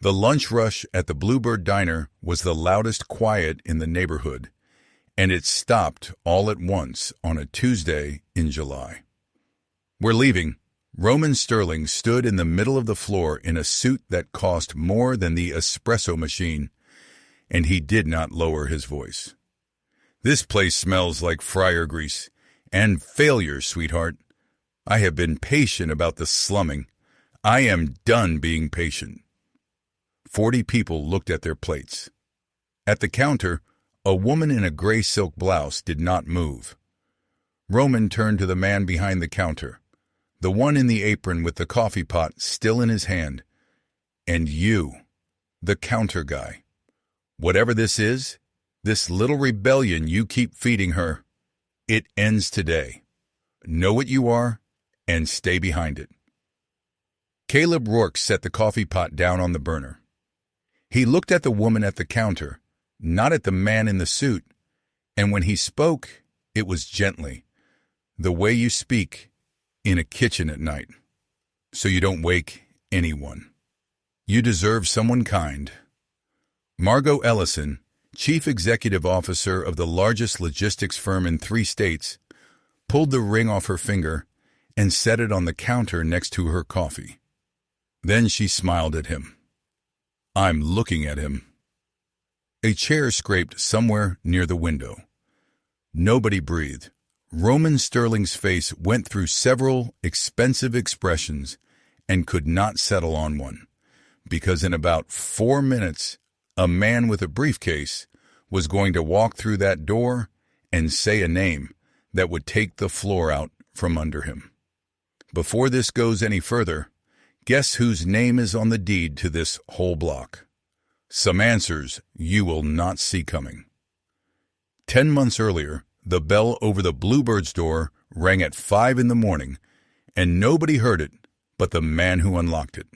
The lunch rush at the Bluebird Diner was the loudest quiet in the neighborhood, and it stopped all at once on a Tuesday in July. "We're leaving." Roman Sterling stood in the middle of the floor in a suit that cost more than the espresso machine, and he did not lower his voice. "This place smells like fryer grease and failure, sweetheart. I have been patient about the slumming. I am done being patient." 40 people looked at their plates. At the counter, a woman in a gray silk blouse did not move. Roman turned to the man behind the counter, the one in the apron with the coffee pot still in his hand. "And you, the counter guy. Whatever this is, this little rebellion you keep feeding her, it ends today. Know what you are and stay behind it." Caleb Rourke set the coffee pot down on the burner. He looked at the woman at the counter, not at the man in the suit, and when he spoke, it was gently, the way you speak in a kitchen at night, so you don't wake anyone. "You deserve someone kind." Margot Ellison, chief executive officer of the largest logistics firm in 3 states, pulled the ring off her finger and set it on the counter next to her coffee. Then she smiled at him. "I'm looking at him." A chair scraped somewhere near the window. Nobody breathed. Roman Sterling's face went through several expensive expressions and could not settle on one, because in about 4 minutes, a man with a briefcase was going to walk through that door and say a name that would take the floor out from under him. Before this goes any further, guess whose name is on the deed to this whole block? Some answers you will not see coming. 10 months earlier, the bell over the Bluebird's door rang at 5 in the morning, and nobody heard it but the man who unlocked it.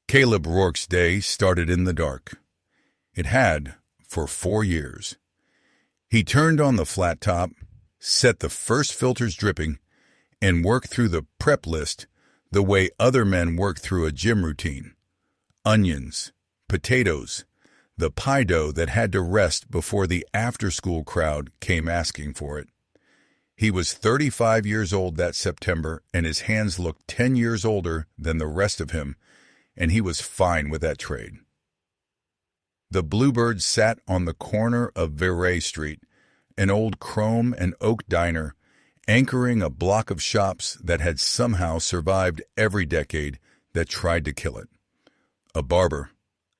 Caleb Rourke's day started in the dark. It had for 4 years. He turned on the flat top, set the first filters dripping, and worked through the prep list the way other men work through a gym routine. Onions, potatoes, the pie dough that had to rest before the after-school crowd came asking for it. He was 35 years old that September, and his hands looked 10 years older than the rest of him, and he was fine with that trade. The Bluebird sat on the corner of Viray Street, an old chrome and oak diner, anchoring a block of shops that had somehow survived every decade that tried to kill it. A barber,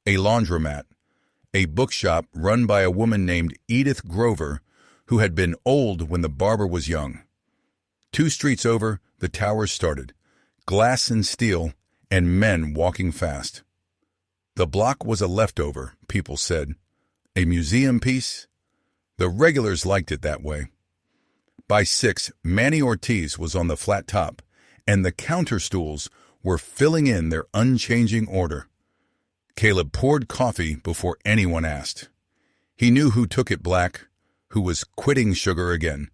a laundromat, a bookshop run by a woman named Edith Grover, who had been old when the barber was young. 2 streets over, the towers started, glass and steel, and men walking fast. The block was a leftover, people said. A museum piece? The regulars liked it that way. By 6, Manny Ortiz was on the flat top, and the counter stools were filling in their unchanging order. Caleb poured coffee before anyone asked. He knew who took it black, who was quitting sugar again,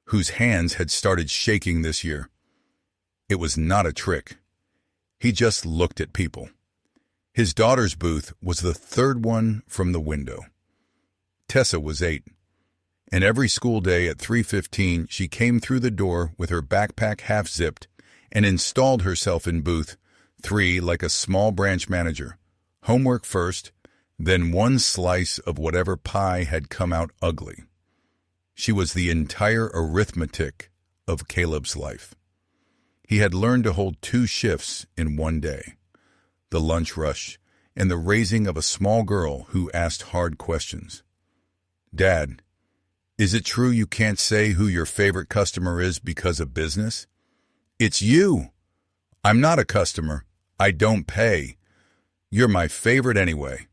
whose hands had started shaking this year. It was not a trick. He just looked at people. His daughter's booth was the 3rd one from the window. Tessa was 8, and every school day at 3:15 she came through the door with her backpack half-zipped and installed herself in booth 3 like a small branch manager. Homework first, then 1 slice of whatever pie had come out ugly. She was the entire arithmetic of Caleb's life. He had learned to hold 2 shifts in one day, the lunch rush and the raising of a small girl who asked hard questions. "Dad, is it true you can't say who your favorite customer is because of business?" "It's you." "I'm not a customer. I don't pay. You're my favorite anyway."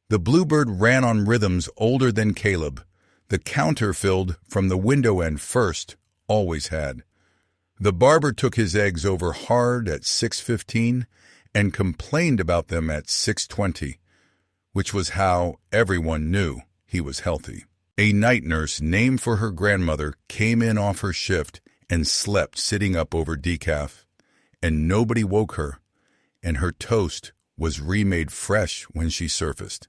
The Bluebird ran on rhythms older than Caleb. The counter filled from the window end first, always had. The barber took his eggs over hard at 6:15 and complained about them at 6:20, which was how everyone knew he was healthy. A night nurse named for her grandmother came in off her shift and slept sitting up over decaf, and nobody woke her, and her toast was remade fresh when she surfaced.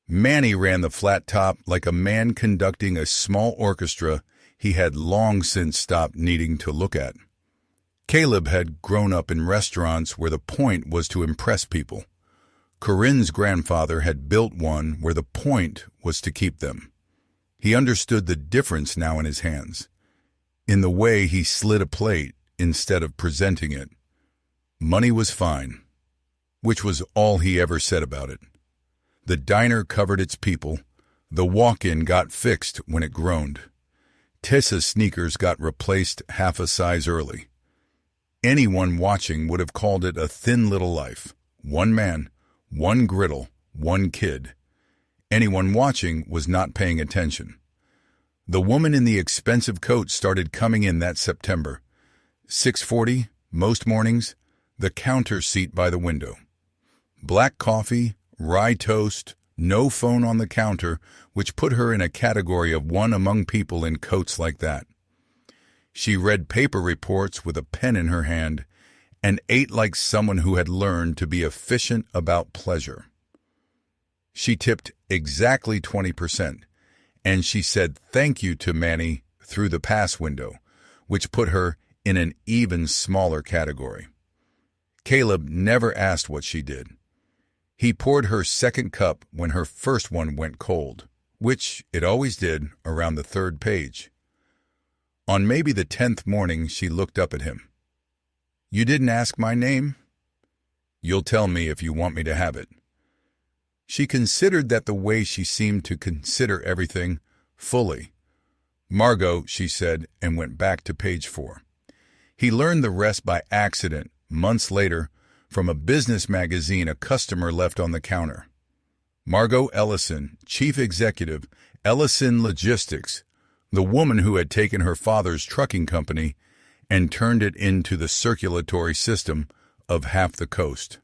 Manny ran the flat top like a man conducting a small orchestra he had long since stopped needing to look at. Caleb had grown up in restaurants where the point was to impress people. Corinne's grandfather had built one where the point was to keep them. He understood the difference now in his hands, in the way he slid a plate instead of presenting it. Money was fine, which was all he ever said about it. The diner covered its people. The walk-in got fixed when it groaned. Tessa's sneakers got replaced half a size early. Anyone watching would have called it a thin little life. One man, one griddle, one kid. Anyone watching was not paying attention. The woman in the expensive coat started coming in that September. 6:40, most mornings, the counter seat by the window. Black coffee, rye toast, no phone on the counter, which put her in a category of one among people in coats like that. She read paper reports with a pen in her hand and ate like someone who had learned to be efficient about pleasure. She tipped exactly 20%, and she said thank you to Manny through the pass window, which put her in an even smaller category. Caleb never asked what she did. He poured her second cup when her first one went cold, which it always did around the third page. On maybe the 10th morning, she looked up at him. "You didn't ask my name?" "You'll tell me if you want me to have it." She considered that the way she seemed to consider everything fully. "Margot," she said, and went back to page 4. He learned the rest by accident, months later, from a business magazine a customer left on the counter. Margot Ellison, chief executive, Ellison Logistics, the woman who had taken her father's trucking company and turned it into the circulatory system of half the coast.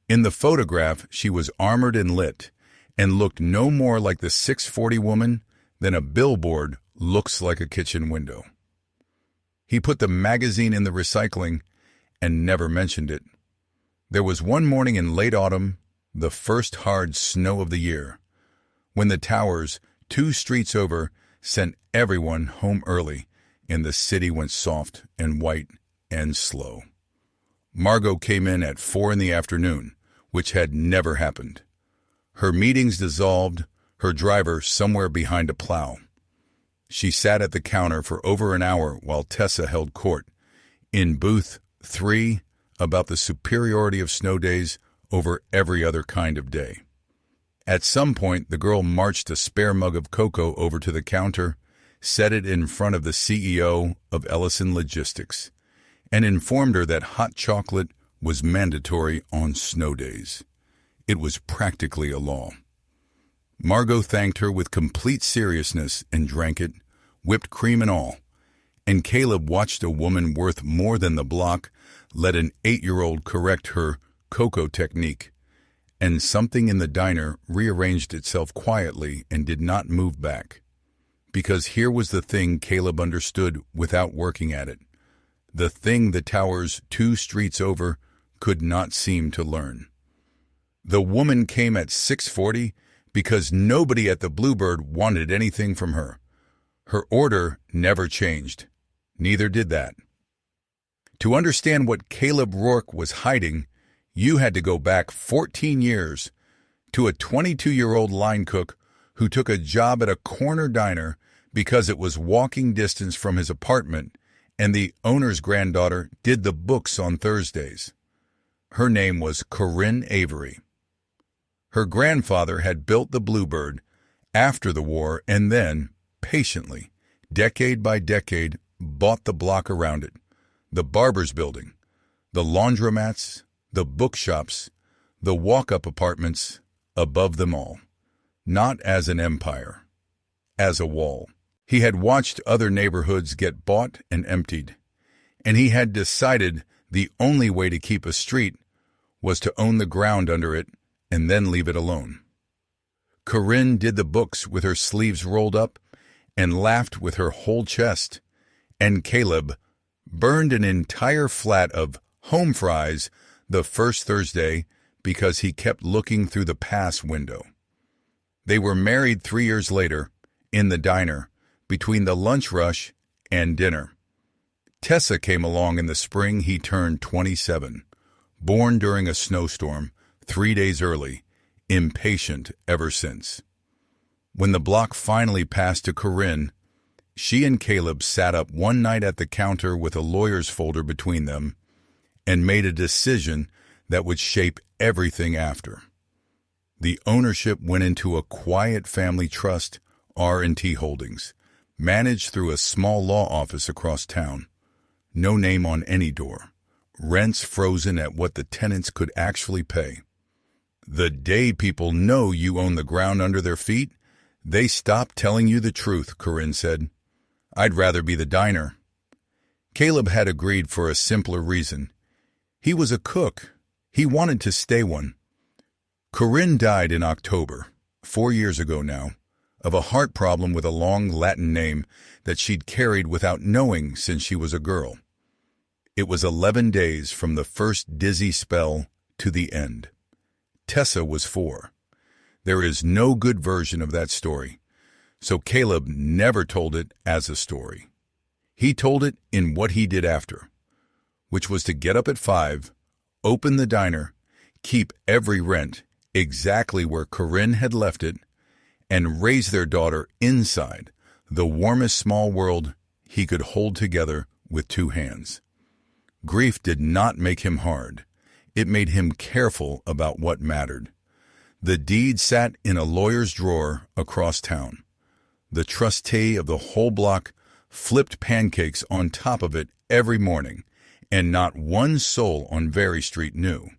In the photograph, she was armored and lit, and looked no more like the 640 woman than a billboard looks like a kitchen window. He put the magazine in the recycling and never mentioned it. There was one morning in late autumn, the first hard snow of the year, when the towers, 2 streets over, sent everyone home early, and the city went soft and white and slow. Margot came in at 4 in the afternoon, which had never happened. Her meetings dissolved, her driver somewhere behind a plow. She sat at the counter for over an hour while Tessa held court, in booth 3, about the superiority of snow days over every other kind of day. At some point, the girl marched a spare mug of cocoa over to the counter, set it in front of the CEO of Ellison Logistics, and informed her that hot chocolate was mandatory on snow days. It was practically a law. Margot thanked her with complete seriousness and drank it, whipped cream and all, and Caleb watched a woman worth more than the block let an 8-year-old correct her cocoa technique, and something in the diner rearranged itself quietly and did not move back. Because here was the thing Caleb understood without working at it, the thing the towers 2 streets over could not seem to learn. The woman came at 6:40 because nobody at the Bluebird wanted anything from her. Her order never changed. Neither did that. To understand what Caleb Rourke was hiding, you had to go back 14 years to a 22-year-old line cook who took a job at a corner diner because it was walking distance from his apartment, and the owner's granddaughter did the books on Thursdays. Her name was Corinne Avery. Her grandfather had built the Bluebird after the war and then, patiently, decade by decade, bought the block around it, the barber's building, the laundromats, the bookshops, the walk-up apartments, above them all. Not as an empire, as a wall. He had watched other neighborhoods get bought and emptied, and he had decided the only way to keep a street was to own the ground under it and then leave it alone. Corinne did the books with her sleeves rolled up and laughed with her whole chest, and Caleb burned an entire flat of home fries the first Thursday because he kept looking through the pass window. They were married 3 years later, in the diner, between the lunch rush and dinner. Tessa came along in the spring he turned 27, born during a snowstorm, 3 days early, impatient ever since. When the block finally passed to Corinne, she and Caleb sat up one night at the counter with a lawyer's folder between them and made a decision that would shape everything after. The ownership went into a quiet family trust, R&T Holdings, managed through a small law office across town. No name on any door. Rents frozen at what the tenants could actually pay. The day people know you own the ground under their feet, they stop telling you the truth, Corinne said. I'd rather be the diner. Caleb had agreed for a simpler reason. He was a cook. He wanted to stay one. Corinne died in October, 4 years ago now, of a heart problem with a long Latin name that she'd carried without knowing since she was a girl. It was 11 days from the first dizzy spell to the end. Tessa was 4. There is no good version of that story, so Caleb never told it as a story. He told it in what he did after, which was to get up at 5, open the diner, keep every rent exactly where Corinne had left it, and raise their daughter inside the warmest small world he could hold together with 2 hands. Grief did not make him hard. It made him careful about what mattered. The deed sat in a lawyer's drawer across town. The trustee of the whole block flipped pancakes on top of it every morning, and not one soul on Very Street knew.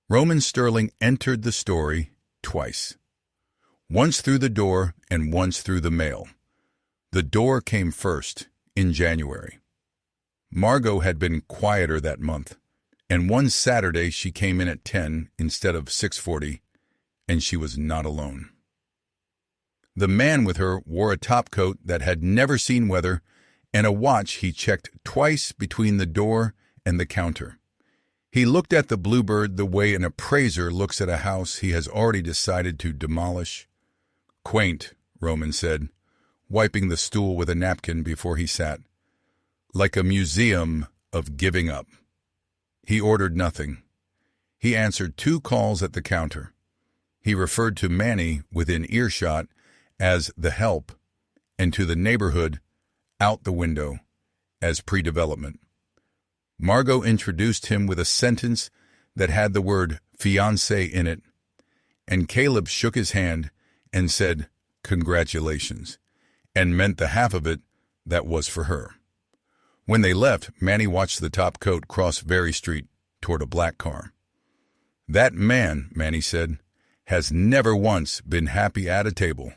Roman Sterling entered the story twice. Once through the door and once through the mail. The door came first, in January. Margot had been quieter that month, and one Saturday she came in at 10 instead of 6:40, and she was not alone. The man with her wore a topcoat that had never seen weather and a watch he checked twice between the door and the counter. He looked at the Bluebird the way an appraiser looks at a house he has already decided to demolish. Quaint, Roman said, wiping the stool with a napkin before he sat. Like a museum of giving up. He ordered nothing. He answered 2 calls at the counter. He referred to Manny within earshot as the help, and to the neighborhood, out the window, as pre-development. Margot introduced him with a sentence that had the word fiancé in it, and Caleb shook his hand and said, "Congratulations," and meant the half of it that was for her. When they left, Manny watched the top coat cross Very Street toward a black car. "That man," Manny said, "has never once been happy at a table."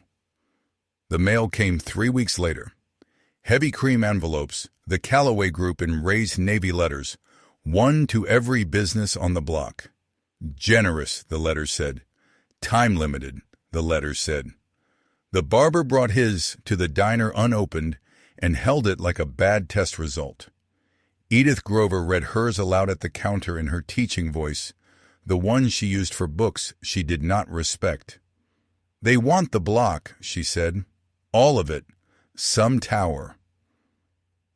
The mail came 3 weeks later. Heavy cream envelopes, the Callaway Group in raised navy letters, one to every business on the block. Generous, the letters said. Time limited, the letters said. The barber brought his to the diner unopened and held it like a bad test result. Edith Grover read hers aloud at the counter in her teaching voice, the one she used for books she did not respect. "They want the block," she said. "All of it. Some tower."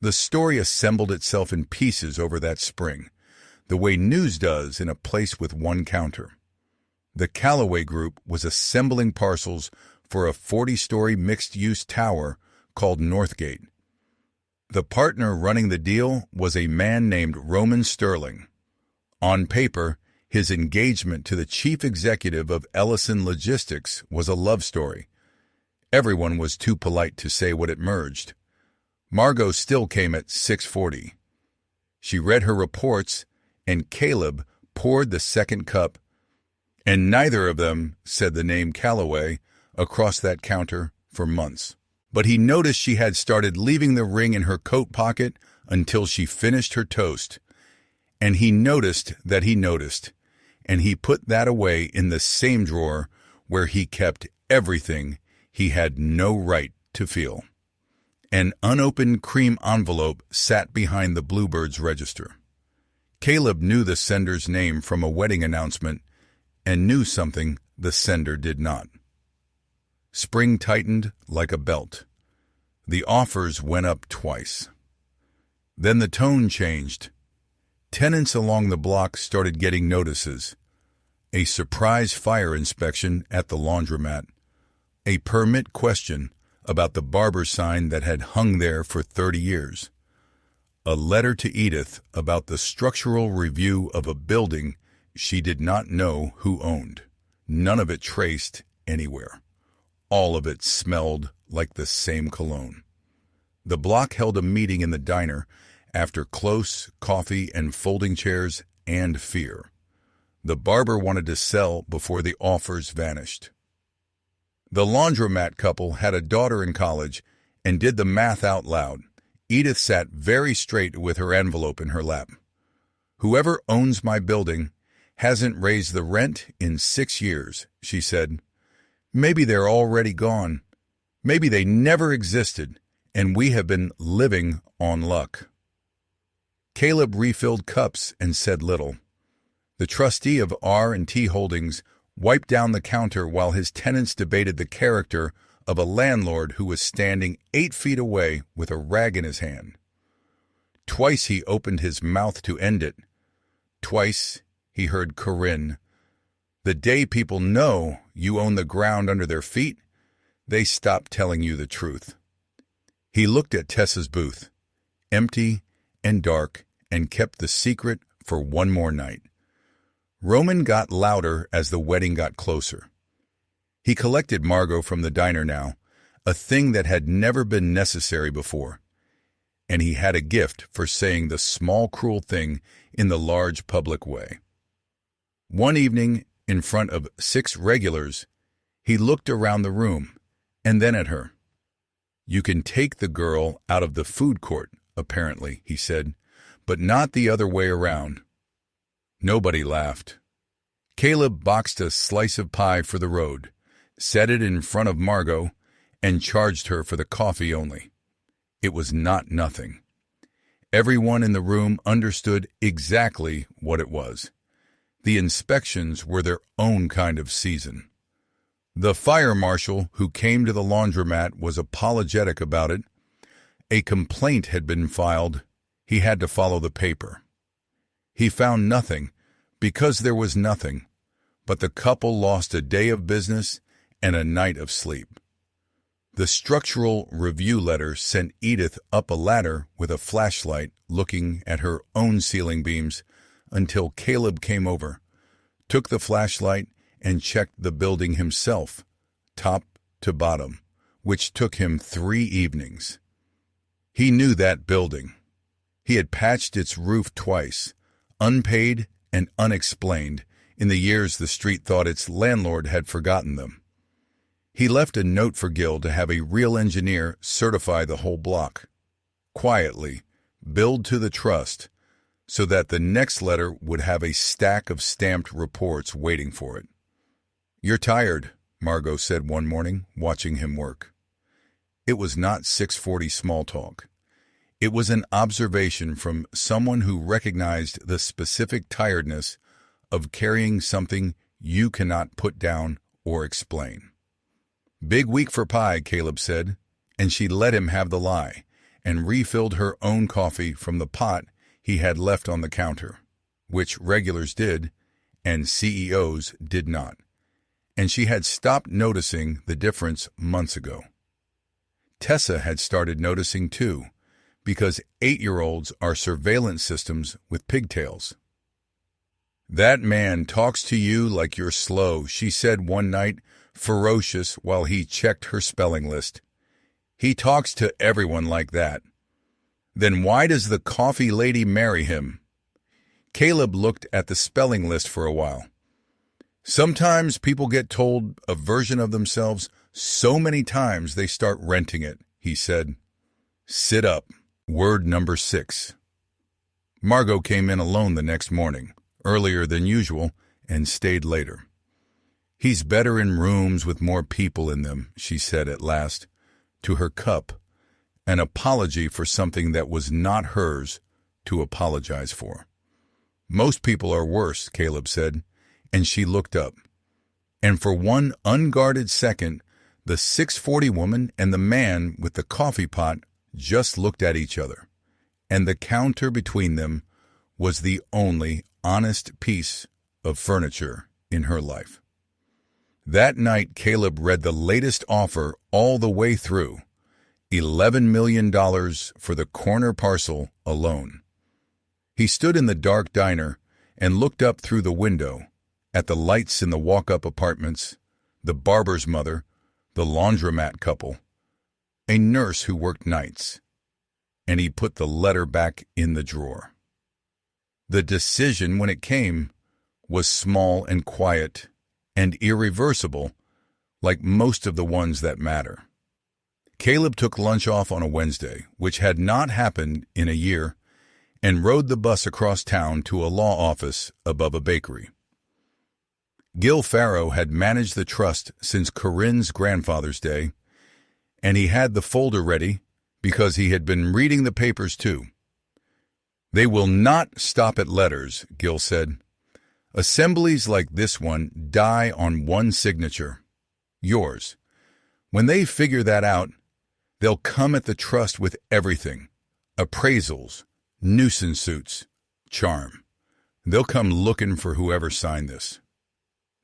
The story assembled itself in pieces over that spring, the way news does in a place with one counter. The Callaway Group was assembling parcels for a 40-story mixed-use tower called Northgate. The partner running the deal was a man named Roman Sterling. On paper, his engagement to the chief executive of Ellison Logistics was a love story. Everyone was too polite to say what it merged. Margot still came at 6:40. She read her reports, and Caleb poured the second cup, and neither of them said the name Callaway across that counter for months. But he noticed she had started leaving the ring in her coat pocket until she finished her toast. And he noticed that he noticed, and he put that away in the same drawer where he kept everything he had no right to feel. An unopened cream envelope sat behind the Bluebird's register. Caleb knew the sender's name from a wedding announcement and knew something the sender did not. Spring tightened like a belt. The offers went up twice. Then the tone changed. Tenants along the block started getting notices. A surprise fire inspection at the laundromat. A permit question about the barber sign that had hung there for 30 years. A letter to Edith about the structural review of a building she did not know who owned. None of it traced anywhere. All of it smelled like the same cologne. The block held a meeting in the diner after close coffee and folding chairs and fear. The barber wanted to sell before the offers vanished. The laundromat couple had a daughter in college and did the math out loud. Edith sat very straight with her envelope in her lap. "Whoever owns my building hasn't raised the rent in 6 years," she said. "Maybe they're already gone. Maybe they never existed, and we have been living on luck." Caleb refilled cups and said little. The trustee of R&T Holdings wiped down the counter while his tenants debated the character of a landlord who was standing 8 feet away with a rag in his hand. Twice he opened his mouth to end it. Twice he heard Corinne. "The day people know you own the ground under their feet, they stop telling you the truth." He looked at Tessa's booth, empty and dark, and kept the secret for one more night. Roman got louder as the wedding got closer. He collected Margot from the diner now, a thing that had never been necessary before, and he had a gift for saying the small cruel thing in the large public way. One evening, in front of 6 regulars, he looked around the room and then at her. "You can take the girl out of the food court, apparently," he said, "but not the other way around." Nobody laughed. Caleb boxed a slice of pie for the road, set it in front of Margot, and charged her for the coffee only. It was not nothing. Everyone in the room understood exactly what it was. The inspections were their own kind of season. The fire marshal who came to the laundromat was apologetic about it. A complaint had been filed. He had to follow the paper. He found nothing because there was nothing, but the couple lost a day of business and a night of sleep. The structural review letter sent Edith up a ladder with a flashlight looking at her own ceiling beams until Caleb came over, took the flashlight, and checked the building himself, top to bottom, which took him 3 evenings. He knew that building. He had patched its roof twice, unpaid and unexplained, in the years the street thought its landlord had forgotten them. He left a note for Gil to have a real engineer certify the whole block. Quietly, billed to the trust, so that the next letter would have a stack of stamped reports waiting for it. "You're tired," Margot said one morning, watching him work. It was not 640 small talk. It was an observation from someone who recognized the specific tiredness of carrying something you cannot put down or explain. "Big week for pie," Caleb said, and she let him have the lie, and refilled her own coffee from the pot he had left on the counter, which regulars did, and CEOs did not, and she had stopped noticing the difference months ago. Tessa had started noticing too, because 8-year-olds are surveillance systems with pigtails. "That man talks to you like you're slow," she said one night, ferocious while he checked her spelling list. "He talks to everyone like that. Then why does the coffee lady marry him?" Caleb looked at the spelling list for a while. "Sometimes people get told a version of themselves so many times they start renting it," he said. "Sit up." Word number 6. Margot came in alone the next morning, earlier than usual, and stayed later. "He's better in rooms with more people in them," she said at last, to her cup, an apology for something that was not hers to apologize for. Most people are worse, Caleb said, and she looked up. And for one unguarded second, the 640 woman and the man with the coffee pot just looked at each other, and the counter between them was the only honest piece of furniture in her life. That night, Caleb read the latest offer all the way through, $11 million for the corner parcel alone. He stood in the dark diner and looked up through the window at the lights in the walk-up apartments, the barber's mother, the laundromat couple, a nurse who worked nights, and he put the letter back in the drawer. The decision, when it came, was small and quiet and irreversible, like most of the ones that matter. Caleb took lunch off on a Wednesday, which had not happened in a year, and rode the bus across town to a law office above a bakery. Gil Farrow had managed the trust since Corinne's grandfather's day, and he had the folder ready because he had been reading the papers too. They will not stop at letters, Gil said. Assemblies like this one die on one signature, yours. When they figure that out, they'll come at the trust with everything, appraisals, nuisance suits, charm. They'll come looking for whoever signed this.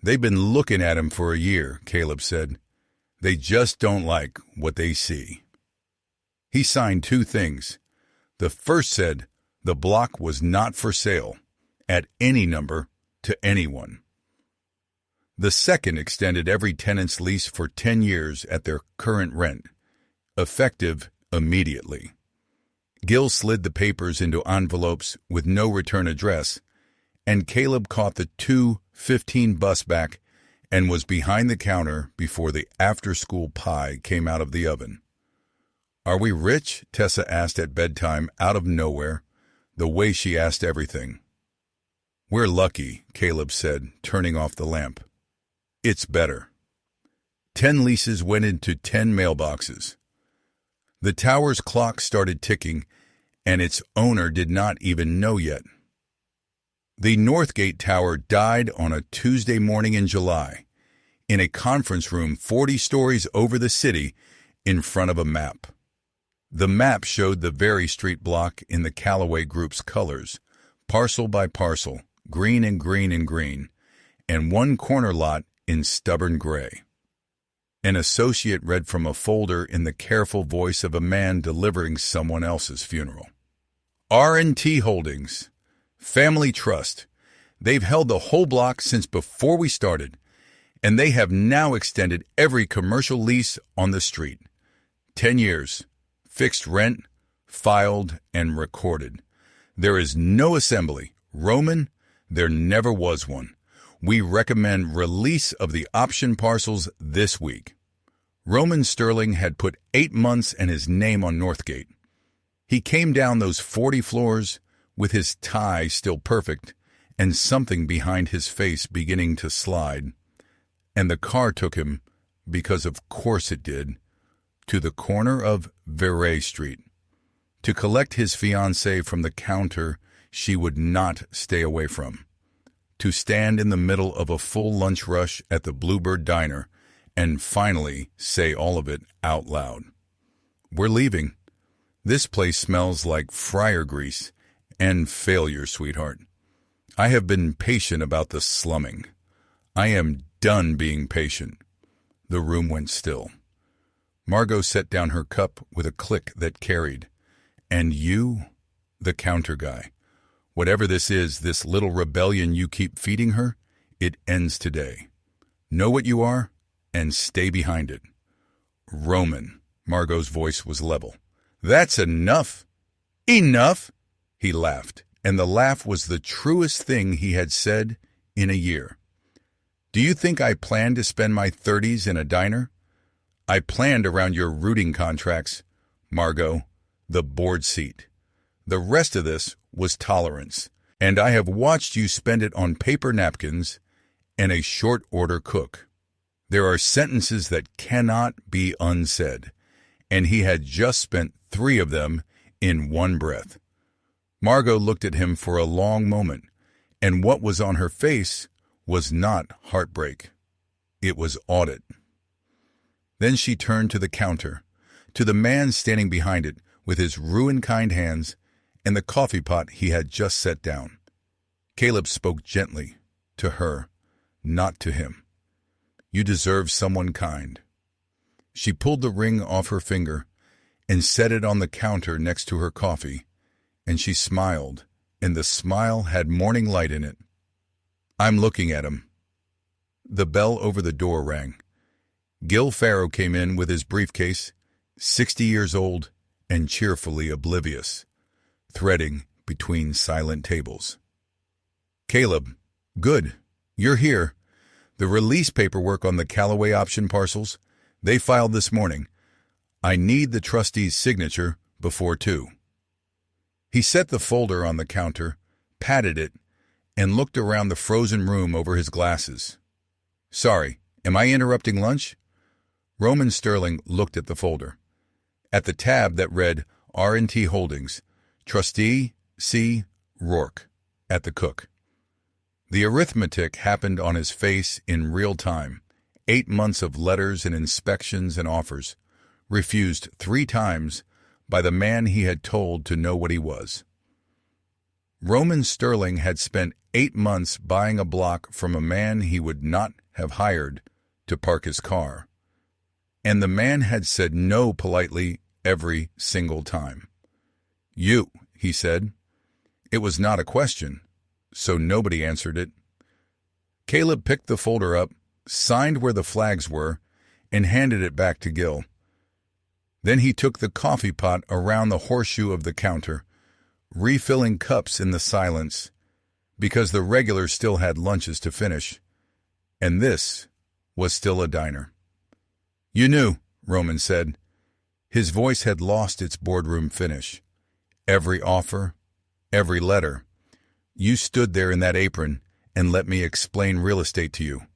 They've been looking at him for a year, Caleb said. They just don't like what they see. He signed 2 things. The first said the block was not for sale, at any number, to anyone. The second extended every tenant's lease for 10 years at their current rent, effective immediately. Gil slid the papers into envelopes with no return address, and Caleb caught the 2:15 bus back and was behind the counter before the after-school pie came out of the oven. "Are we rich?" Tessa asked at bedtime out of nowhere, the way she asked everything. "We're lucky," Caleb said, turning off the lamp. "It's better." 10 leases went into 10 mailboxes. The tower's clock started ticking, and its owner did not even know yet. The Northgate Tower died on a Tuesday morning in July, in a conference room 40 stories over the city in front of a map. The map showed the Very Street block in the Callaway Group's colors, parcel by parcel, green and green and green, and one corner lot in stubborn gray. An associate read from a folder in the careful voice of a man delivering someone else's funeral. R&T Holdings, Family Trust. They've held the whole block since before we started, and they have now extended every commercial lease on the street. 10 years, fixed rent, filed and recorded. There is no assembly. Roman, there never was one. We recommend release of the option parcels this week. Roman Sterling had put 8 months and his name on Northgate. He came down those 40 floors with his tie still perfect and something behind his face beginning to slide. And the car took him, because of course it did, to the corner of Very Street to collect his fiancé from the counter she would not stay away from, to stand in the middle of a full lunch rush at the Bluebird Diner and finally say all of it out loud. "We're leaving. This place smells like fryer grease and failure, sweetheart. I have been patient about the slumming. I am done being patient." The room went still. Margot set down her cup with a click that carried. "And you?" The counter guy. "Whatever this is, this little rebellion you keep feeding her, it ends today. Know what you are, and stay behind it." "Roman," Margot's voice was level. "That's enough." "Enough?" He laughed, and the laugh was the truest thing he had said in a year. "Do you think I planned to spend my 30s in a diner? I planned around your rooting contracts, Margot, the board seat. The rest of this was tolerance, and I have watched you spend it on paper napkins and a short-order cook. There are sentences that cannot be unsaid, and he had just spent 3 of them in one breath." Margot looked at him for a long moment, And what was on her face was not heartbreak. It was audit. Then she turned to the counter, to the man standing behind it with his ruin-kind hands and the coffee pot he had just set down. Caleb spoke gently to her, not to him. "You deserve someone kind." She pulled the ring off her finger and set it on the counter next to her coffee, and she smiled, and the smile had morning light in it. "I'm looking at him." The bell over the door rang. Gil Farrow came in with his briefcase, 60 years old and cheerfully oblivious, threading between silent tables. "Caleb, good. You're here. The release paperwork on the Callaway option parcels, they filed this morning. I need the trustee's signature before 2. He set the folder on the counter, patted it, and looked around the frozen room over his glasses. "Sorry, am I interrupting lunch?" Roman Sterling looked at the folder. At the tab that read R&T Holdings, Trustee C. Rourke, at the cook. The arithmetic happened on his face in real time. 8 months of letters and inspections and offers, refused 3 times by the man he had told to know what he was. Roman Sterling had spent 8 months buying a block from a man he would not have hired to park his car. And the man had said no politely every single time. "You," he said. It was not a question, so nobody answered it. Caleb picked the folder up, signed where the flags were, and handed it back to Gil. Then he took the coffee pot around the horseshoe of the counter, refilling cups in the silence, because the regulars still had lunches to finish, and this was still a diner. "You knew," Roman said. His voice had lost its boardroom finish. "Every offer, every letter. You stood there in that apron and let me explain real estate to you."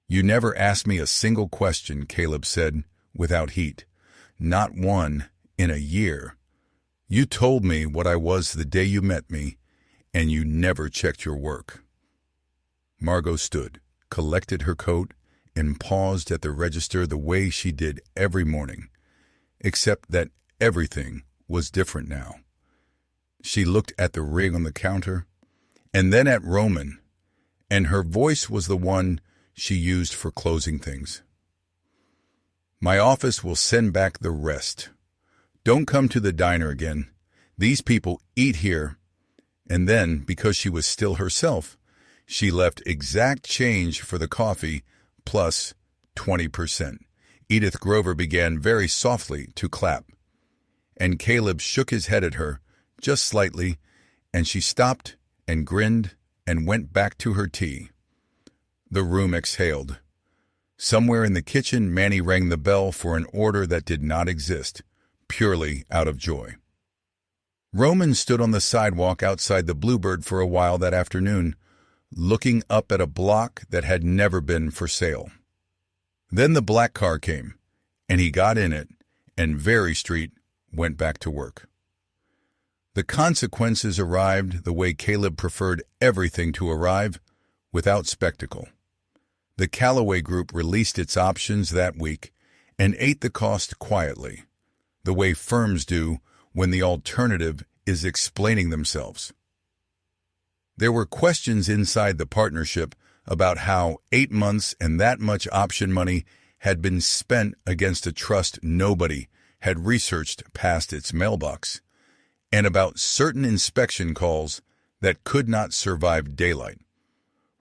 "You never asked me a single question," Caleb said, without heat. "Not one in a year. You told me what I was the day you met me, and you never checked your work." Margot stood, collected her coat, and paused at the register the way she did every morning, except that everything was different now. She looked at the ring on the counter, and then at Roman, and her voice was the one she used for closing things. "My office will send back the rest. Don't come to the diner again. These people eat here." And then, because she was still herself, she left exact change for the coffee plus 20%. Edith Grover began very softly to clap, and Caleb shook his head at her, just slightly, and she stopped and grinned and went back to her tea. The room exhaled. Somewhere in the kitchen, Manny rang the bell for an order that did not exist, purely out of joy. Roman stood on the sidewalk outside the Bluebird for a while that afternoon, looking up at a block that had never been for sale. Then the black car came, and he got in it, and Very Street went back to work. The consequences arrived the way Caleb preferred everything to arrive, without spectacle. The Callaway Group released its options that week and ate the cost quietly, the way firms do when the alternative is explaining themselves. There were questions inside the partnership about how 8 months and that much option money had been spent against a trust nobody had researched past its mailbox, and about certain inspection calls that could not survive daylight.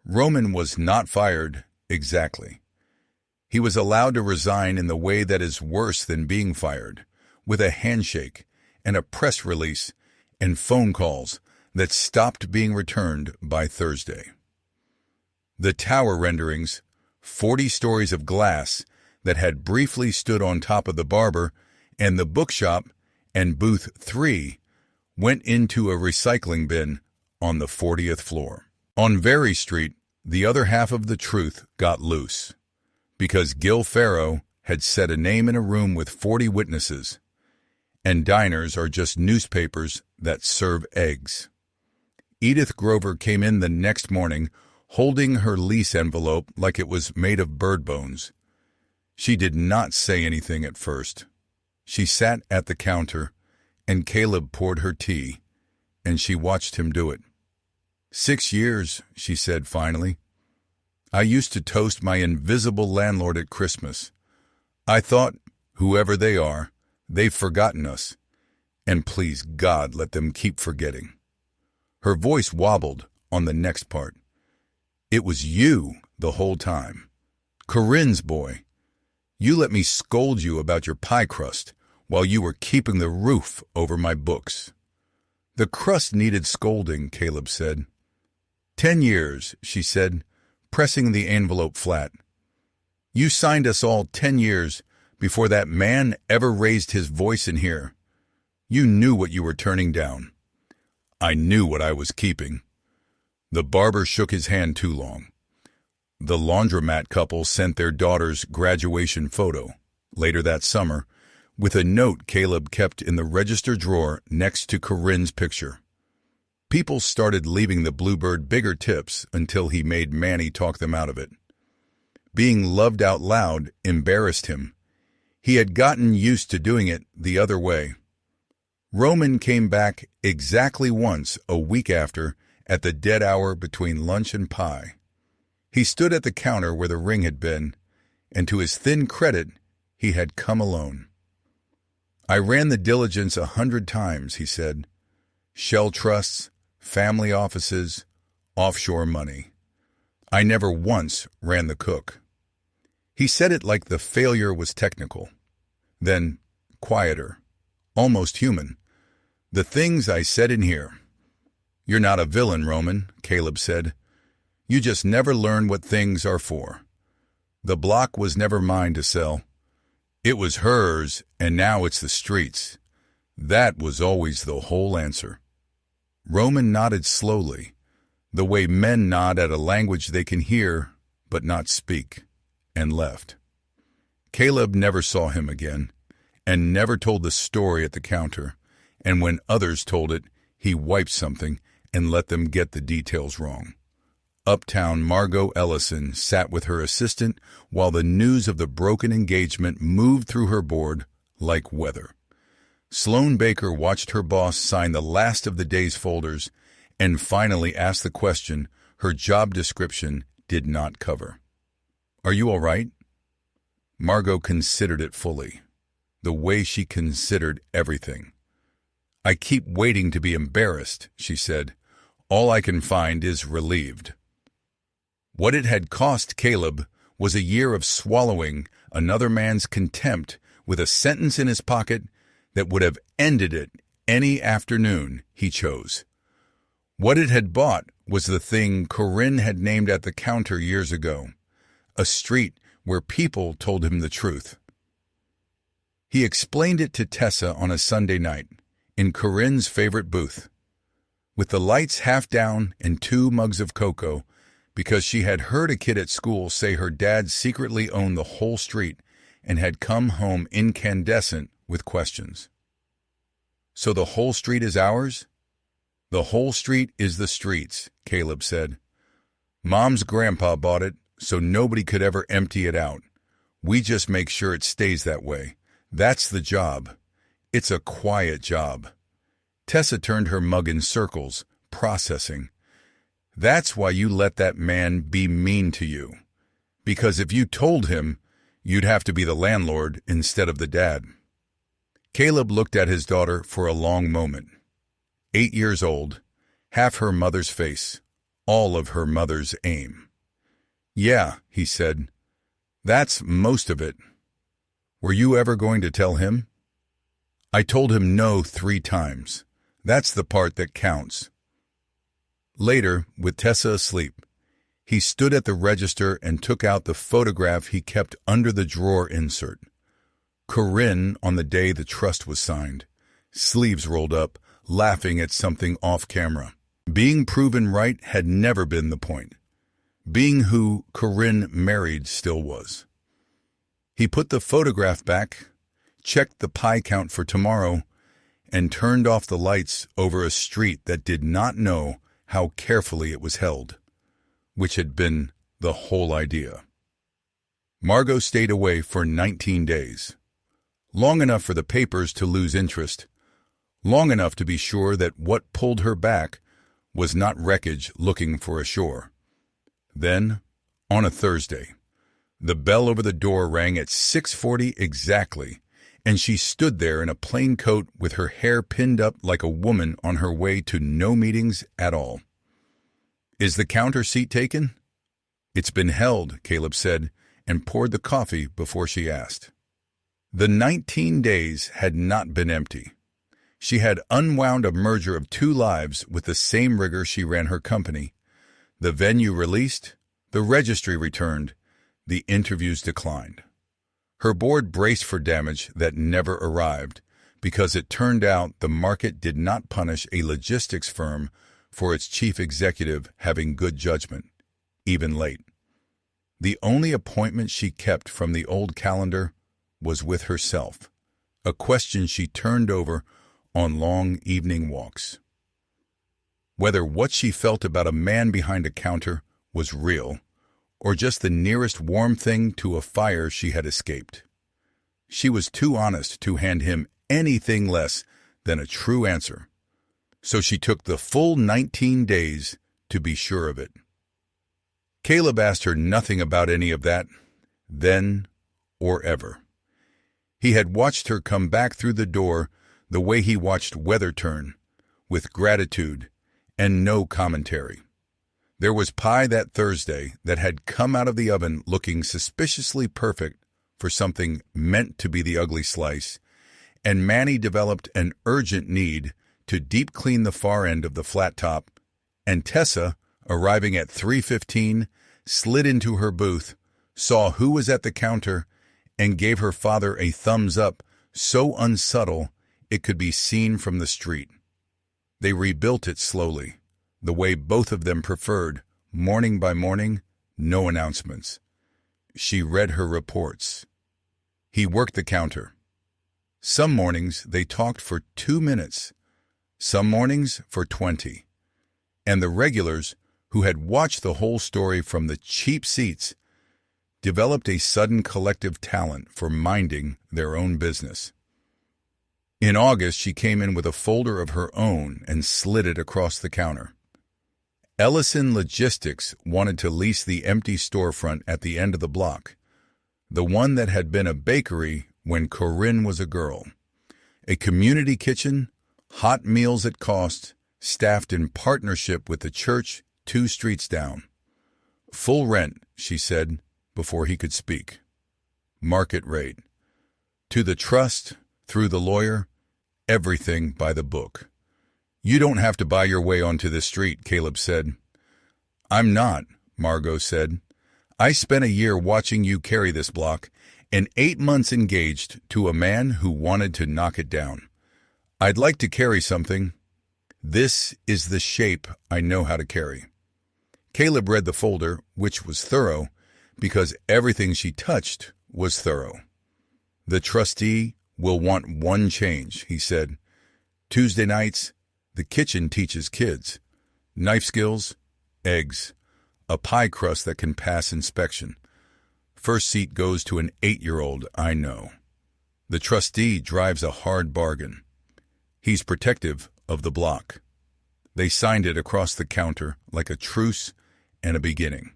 Roman was not fired exactly. He was allowed to resign in the way that is worse than being fired, with a handshake and a press release and phone calls that stopped being returned by Thursday. The tower renderings, 40 stories of glass that had briefly stood on top of the barber and the bookshop and booth 3, went into a recycling bin on the 40th floor. On Very Street, the other half of the truth got loose, because Gil Farrow had said a name in a room with 40 witnesses, and diners are just newspapers that serve eggs. Edith Grover came in the next morning, holding her lease envelope like it was made of bird bones. She did not say anything at first. She sat at the counter, and Caleb poured her tea, and she watched him do it. 6 years, she said finally. I used to toast my invisible landlord at Christmas. I thought, whoever they are, they've forgotten us. And please God, let them keep forgetting. Her voice wobbled on the next part. It was you the whole time. Corinne's boy. You let me scold you about your pie crust while you were keeping the roof over my books. The crust needed scolding, Caleb said. 10 years, she said, pressing the envelope flat. You signed us all 10 years before that man ever raised his voice in here. You knew what you were turning down. I knew what I was keeping. The barber shook his hand too long. The laundromat couple sent their daughter's graduation photo, later that summer, with a note Caleb kept in the register drawer next to Corinne's picture. People started leaving the Bluebird bigger tips until he made Manny talk them out of it. Being loved out loud embarrassed him. He had gotten used to doing it the other way. Roman came back exactly once a week after, at the dead hour between lunch and pie. He stood at the counter where the ring had been, and to his thin credit, he had come alone. I ran the diligence 100 times, he said. Shell trusts, family offices, offshore money. I never once ran the cook. He said it like the failure was technical. Then, quieter, almost human. The things I said in here. You're not a villain, Roman, Caleb said. You just never learn what things are for. The block was never mine to sell. It was hers, and now it's the streets. That was always the whole answer. Roman nodded slowly, the way men nod at a language they can hear but not speak, and left. Caleb never saw him again, and never told the story at the counter, and when others told it, he wiped something and let them get the details wrong. Uptown Margot Ellison sat with her assistant while the news of the broken engagement moved through her board like weather. Sloane Baker watched her boss sign the last of the day's folders and finally asked the question her job description did not cover. Are you all right? Margot considered it fully, the way she considered everything. I keep waiting to be embarrassed, she said. All I can find is relieved. What it had cost Caleb was a year of swallowing another man's contempt with a sentence in his pocket that would have ended it any afternoon he chose. What it had bought was the thing Corinne had named at the counter years ago, a street where people told him the truth. He explained it to Tessa on a Sunday night, in Corinne's favorite booth, with the lights half down and 2 mugs of cocoa, because she had heard a kid at school say her dad secretly owned the whole street and had come home incandescent with questions. So the whole street is ours? The whole street is the streets, Caleb said. Mom's grandpa bought it, so nobody could ever empty it out. We just make sure it stays that way. That's the job. It's a quiet job. Tessa turned her mug in circles, processing. That's why you let that man be mean to you. Because if you told him, you'd have to be the landlord instead of the dad. Caleb looked at his daughter for a long moment. 8 years old, half her mother's face, all of her mother's aim. Yeah, he said. That's most of it. Were you ever going to tell him? I told him no 3 times. That's the part that counts. Later, with Tessa asleep, he stood at the register and took out the photograph he kept under the drawer insert. Corinne on the day the trust was signed, sleeves rolled up, laughing at something off camera. Being proven right had never been the point. Being who Corinne married still was. He put the photograph back, checked the pie count for tomorrow, and turned off the lights over a street that did not know how carefully it was held, which had been the whole idea. Margot stayed away for 19 days, long enough for the papers to lose interest, long enough to be sure that what pulled her back was not wreckage looking for a shore. Then, on a Thursday, the bell over the door rang at 6:40 exactly, and she stood there in a plain coat with her hair pinned up like a woman on her way to no meetings at all. "Is the counter seat taken?" "It's been held," Caleb said, and poured the coffee before she asked. The 19 days had not been empty. She had unwound a merger of two lives with the same rigor she ran her company. The venue released, the registry returned, the interviews declined. Her board braced for damage that never arrived, because it turned out the market did not punish a logistics firm for its chief executive having good judgment, even late. The only appointment she kept from the old calendar was with herself, a question she turned over on long evening walks. Whether what she felt about a man behind a counter was real, or just the nearest warm thing to a fire she had escaped. She was too honest to hand him anything less than a true answer, so she took the full 19 days to be sure of it. Caleb asked her nothing about any of that, then or ever. He had watched her come back through the door the way he watched weather turn, with gratitude and no commentary. There was pie that Thursday that had come out of the oven looking suspiciously perfect for something meant to be the ugly slice, and Manny developed an urgent need to deep clean the far end of the flat top, and Tessa, arriving at 3:15, slid into her booth, saw who was at the counter, and gave her father a thumbs up so unsubtle it could be seen from the street. They rebuilt it slowly, the way both of them preferred, morning by morning, no announcements. She read her reports. He worked the counter. Some mornings they talked for 2 minutes, some mornings for 20. And the regulars, who had watched the whole story from the cheap seats, developed a sudden collective talent for minding their own business. In August, she came in with a folder of her own and slid it across the counter. Ellison Logistics wanted to lease the empty storefront at the end of the block, the one that had been a bakery when Corinne was a girl. A community kitchen, hot meals at cost, staffed in partnership with the church 2 streets down. Full rent, she said, before he could speak. Market rate. To the trust, through the lawyer, everything by the book. "You don't have to buy your way onto this street," Caleb said. "I'm not," Margot said. "I spent a year watching you carry this block, and 8 months engaged to a man who wanted to knock it down. I'd like to carry something. This is the shape I know how to carry." Caleb read the folder, which was thorough, because everything she touched was thorough. "The trustee will want one change," he said. "Tuesday nights, the kitchen teaches kids. Knife skills, eggs, a pie crust that can pass inspection. First seat goes to an 8-year-old I know. The trustee drives a hard bargain. He's protective of the block." They signed it across the counter like a truce and a beginning.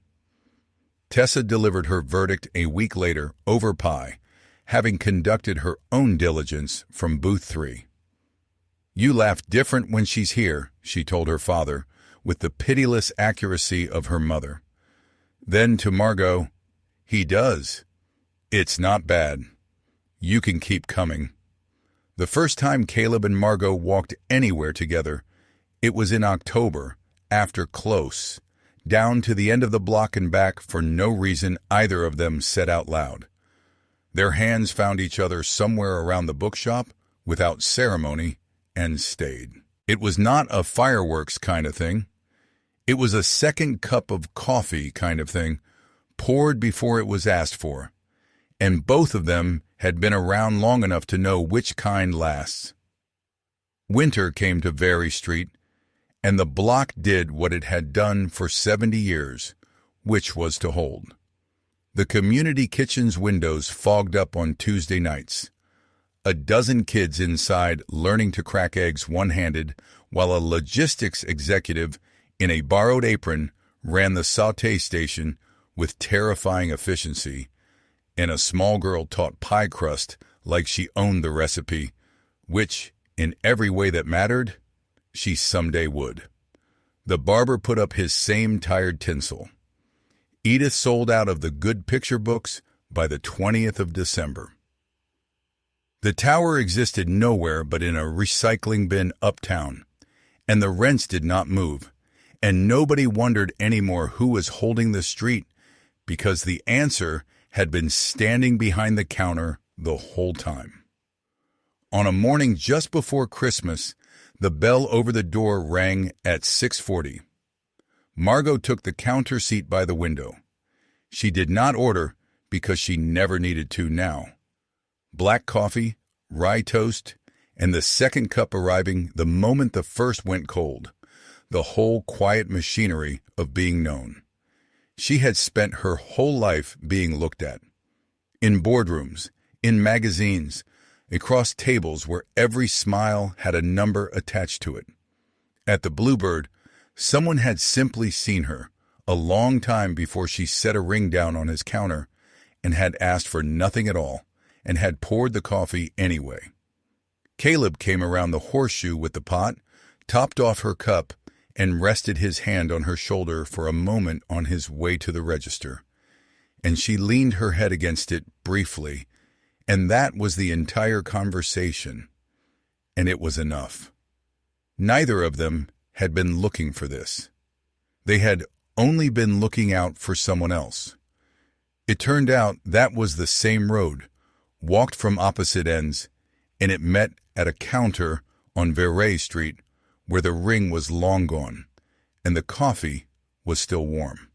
Tessa delivered her verdict a week later over pie, having conducted her own diligence from booth 3. "You laugh different when she's here," she told her father, with the pitiless accuracy of her mother. Then to Margot, "He does. It's not bad. You can keep coming." The first time Caleb and Margot walked anywhere together, it was in October, after close, down to the end of the block and back for no reason either of them said out loud. Their hands found each other somewhere around the bookshop without ceremony and stayed. It was not a fireworks kind of thing. It was a second cup of coffee kind of thing, poured before it was asked for, and both of them had been around long enough to know which kind lasts. Winter came to Very Street, and the block did what it had done for 70 years, which was to hold. The community kitchen's windows fogged up on Tuesday nights. A dozen kids inside learning to crack eggs one-handed, while a logistics executive in a borrowed apron ran the sauté station with terrifying efficiency, and a small girl taught pie crust like she owned the recipe, which, in every way that mattered, she someday would. The barber put up his same tired tinsel. Edith sold out of the good picture books by the 20th of December. The tower existed nowhere but in a recycling bin uptown, and the rents did not move, and nobody wondered anymore who was holding the street, because the answer had been standing behind the counter the whole time. On a morning just before Christmas, the bell over the door rang at 6:40. Margot took the counter seat by the window. She did not order because she never needed to now. Black coffee, rye toast, and the second cup arriving the moment the first went cold. The whole quiet machinery of being known. She had spent her whole life being looked at. In boardrooms, in magazines, across tables where every smile had a number attached to it. At the Bluebird, someone had simply seen her, a long time before she set a ring down on his counter, and had asked for nothing at all, and had poured the coffee anyway. Caleb came around the horseshoe with the pot, topped off her cup, and rested his hand on her shoulder for a moment on his way to the register. And she leaned her head against it briefly, and that was the entire conversation. And it was enough. Neither of them had been looking for this. They had only been looking out for someone else. It turned out that was the same road, walked from opposite ends, and it met at a counter on Verray Street where the ring was long gone, and the coffee was still warm.